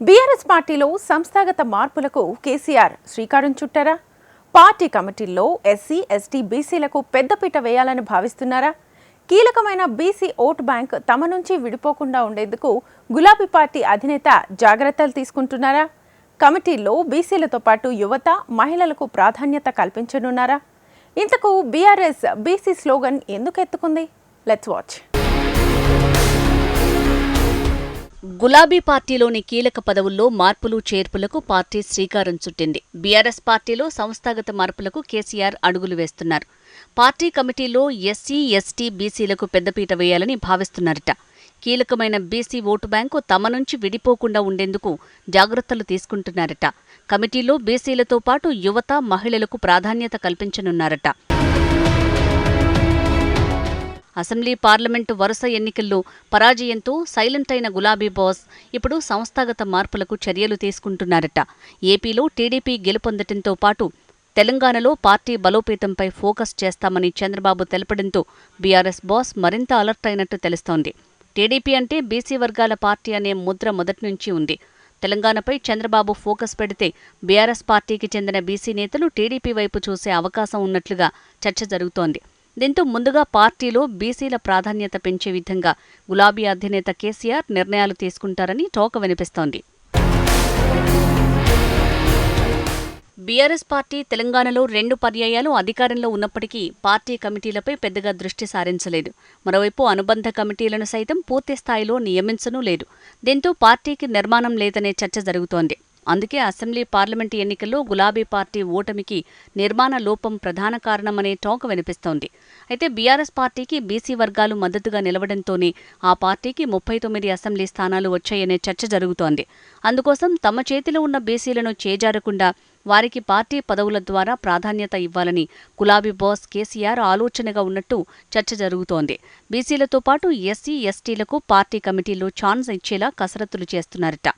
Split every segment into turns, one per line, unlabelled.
BRS పార్టీలో సంస్థాగత మార్పులకు కేసీఆర్ శ్రీకారం చుట్టారా? పార్టీ కమిటీల్లో ఎస్సీ, ఎస్టీ, బీసీలకు పెద్దపీట వేయాలని భావిస్తున్నారా? కీలకమైన బీసీ ఓటు బ్యాంక్ తమ నుంచి విడిపోకుండా ఉండేందుకు గులాబీ పార్టీ అధినేత జాగ్రత్తలు తీసుకుంటున్నారా? కమిటీల్లో బీసీలతో పాటు యువత, మహిళలకు ప్రాధాన్యత కల్పించనున్నారా? ఇంతకు బీఆర్ఎస్ బీసీ స్లోగన్ ఎందుకు ఎత్తుకుంది? Let's watch.
గులాబీ పార్టీలోని కీలక పదవుల్లో మార్పులు చేర్పులకు పార్టీ శ్రీకారం చుట్టింది. బీఆర్ఎస్ పార్టీలో సంస్థాగత మార్పులకు కేసీఆర్ అడుగులు వేస్తున్నారు. పార్టీ కమిటీలో ఎస్సీ, ఎస్టీ, బీసీలకు పెద్దపీట వేయాలని భావిస్తున్నారట. కీలకమైన బీసీ ఓటు బ్యాంకు తమ నుంచి విడిపోకుండా ఉండేందుకు జాగ్రత్తలు తీసుకుంటున్నారట. కమిటీలో బీసీలతో పాటు యువత, మహిళలకు ప్రాధాన్యత కల్పించనున్నారట. అసెంబ్లీ, పార్లమెంటు వరుస ఎన్నికల్లో పరాజయంతో సైలెంట్ అయిన గులాబీ బాస్ ఇప్పుడు సంస్థాగత మార్పులకు చర్యలు తీసుకుంటున్నారట. ఏపీలో టీడీపీ గెలుపొందటంతో పాటు తెలంగాణలో పార్టీ బలోపేతంపై ఫోకస్ చేస్తామని చంద్రబాబు తెలపడంతో బీఆర్ఎస్ బాస్ మరింత అలర్ట్ అయినట్టు తెలుస్తోంది. టీడీపీ అంటే బీసీ వర్గాల పార్టీ అనే ముద్ర మొదటి నుంచి ఉంది. తెలంగాణపై చంద్రబాబు ఫోకస్ పెడితే బీఆర్ఎస్ పార్టీకి చెందిన బీసీ నేతలు టీడీపీ వైపు చూసే అవకాశం ఉన్నట్లుగా చర్చ జరుగుతోంది. దీంతో ముందుగా పార్టీలో బీసీల ప్రాధాన్యత పెంచే విధంగా గులాబీ అధినేత కేసీఆర్ నిర్ణయాలు తీసుకుంటారని టాక్ వినిపిస్తోంది. బీఆర్ఎస్ పార్టీ తెలంగాణలో 2 పర్యాయాలు అధికారంలో ఉన్నప్పటికీ పార్టీ కమిటీలపై పెద్దగా దృష్టి సారించలేదు. మరోవైపు అనుబంధ కమిటీలను సైతం పూర్తి స్థాయిలో నియమించనూ లేదు. దీంతో పార్టీకి నిర్మాణం లేదనే చర్చ జరుగుతోంది. అందుకే అసెంబ్లీ, పార్లమెంటు ఎన్నికల్లో గులాబీ పార్టీ ఓటమికి నిర్మాణ లోపం ప్రధాన కారణమనే టాక్ వినిపిస్తోంది. అయితే బీఆర్ఎస్ పార్టీకి బీసీ వర్గాలు మద్దతుగా నిలవడంతోనే ఆ పార్టీకి 39 అసెంబ్లీ స్థానాలు వచ్చాయనే చర్చ జరుగుతోంది. అందుకోసం తమ చేతిలో ఉన్న బీసీలను చేజారకుండా వారికి పార్టీ పదవుల ద్వారా ప్రాధాన్యత ఇవ్వాలని గులాబీ బాస్ కేసీఆర్ ఆలోచనగా ఉన్నట్టు చర్చ జరుగుతోంది. బీసీలతో పాటు ఎస్సీ, ఎస్టీలకు పార్టీ కమిటీల్లో ఛాన్స్ ఇచ్చేలా కసరత్తులు చేస్తున్నారట.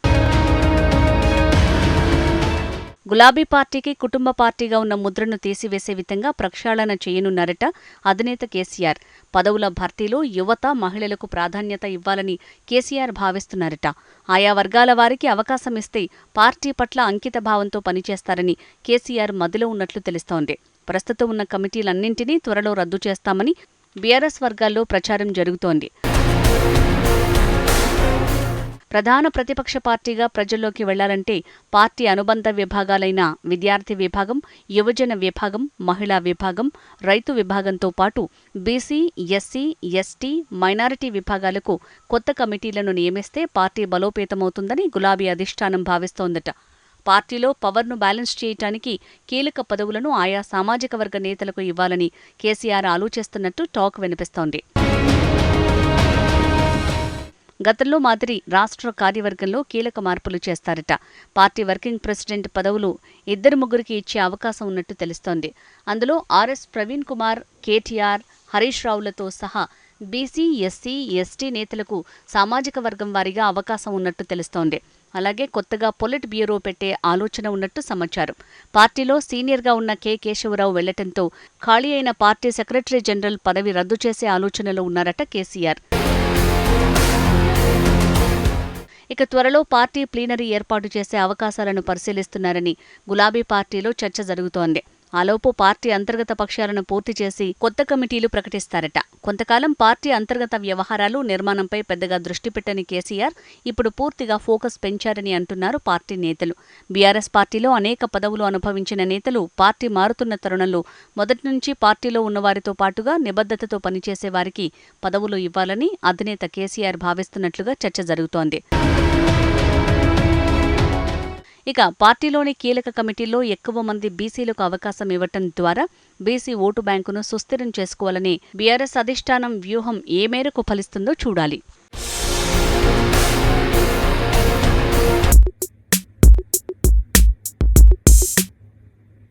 గులాబీ పార్టీకి కుటుంబ పార్టీగా ఉన్న ముద్రను తీసివేసే విధంగా ప్రక్షాళన చేయనున్నారట అధినేత కేసీఆర్. పదవుల భర్తీలో యువత, మహిళలకు ప్రాధాన్యత ఇవ్వాలని కేసీఆర్ భావిస్తున్నారట. ఆయా వర్గాల వారికి అవకాశం ఇస్తే పార్టీ పట్ల అంకిత భావంతో పనిచేస్తారని కేసీఆర్ మదిలో ఉన్నట్లు తెలుస్తోంది. ప్రస్తుతం ఉన్న కమిటీలన్నింటినీ త్వరలో రద్దు చేస్తామని బీఆర్ఎస్ వర్గాల్లో ప్రచారం జరుగుతోంది. ప్రధాన ప్రతిపక్ష పార్టీగా ప్రజల్లోకి వెళ్లాలంటే పార్టీ అనుబంధ విభాగాలైన విద్యార్థి విభాగం, యువజన విభాగం, మహిళా విభాగం, రైతు విభాగంతో పాటు బీసీ, ఎస్సీ, ఎస్టీ, మైనారిటీ విభాగాలకు కొత్త కమిటీలను నియమిస్తే పార్టీ బలోపేతమవుతుందని గులాబీ అధిష్టానం భావిస్తోందట. పార్టీలో పవర్ను బ్యాలెన్స్ చేయటానికి కీలక పదవులను ఆయా సామాజిక వర్గ నేతలకు ఇవ్వాలని కేసీఆర్ ఆలోచిస్తున్నట్టు టాక్ వినిపిస్తోంది. గతంలో మాదిరి రాష్ట్ర కార్యవర్గంలో కీలక మార్పులు చేస్తారట. పార్టీ వర్కింగ్ ప్రెసిడెంట్ పదవులు 2-3కి ఇచ్చే అవకాశం ఉన్నట్టు తెలుస్తోంది. అందులో ఆర్ఎస్ ప్రవీణ్ కుమార్, కేటీఆర్, హరీష్ రావులతో సహా బీసీ, ఎస్సీ, ఎస్టీ నేతలకు సామాజిక వర్గం వారీగా అవకాశం ఉన్నట్టు తెలుస్తోంది. అలాగే కొత్తగా పొలిట్ బ్యూరో పెట్టే ఆలోచన ఉన్నట్టు సమాచారం. పార్టీలో సీనియర్గా ఉన్న కె కేశవరావు వెళ్లటంతో ఖాళీ అయిన పార్టీ సెక్రటరీ జనరల్ పదవి రద్దు చేసే ఆలోచనలో ఉన్నారట కేసీఆర్. ఇక త్వరలో పార్టీ ప్లీనరీ ఏర్పాటు చేసే అవకాశాలను పరిశీలిస్తున్నారని గులాబీ పార్టీలో చర్చ జరుగుతోంది. ఆలోపు పార్టీ అంతర్గత పక్షాలను పూర్తి చేసి కొత్త కమిటీలు ప్రకటిస్తారట. కొంతకాలం పార్టీ అంతర్గత వ్యవహారాలు, నిర్మాణంపై పెద్దగా దృష్టి పెట్టని కేసీఆర్ ఇప్పుడు పూర్తిగా ఫోకస్ పెంచారని అంటున్నారు పార్టీ నేతలు. బీఆర్ఎస్ పార్టీలో అనేక పదవులు అనుభవించిన నేతలు పార్టీ మారుతున్న తరుణంలో మొదటి నుంచి పార్టీలో ఉన్నవారితో పాటుగా నిబద్ధతతో పనిచేసే వారికి పదవులు ఇవ్వాలని అధినేత కేసీఆర్ భావిస్తున్నట్లుగా చర్చ జరుగుతోంది. ఇక పార్టీలోని కీలక కమిటీల్లో ఎక్కువ మంది బీసీలకు అవకాశం ఇవ్వటం ద్వారా బీసీ ఓటు బ్యాంకును సుస్థిరం చేసుకోవాలని బీఆర్ఎస్ అధిష్టానం వ్యూహం ఏ మేరకు ఫలిస్తుందో చూడాలి.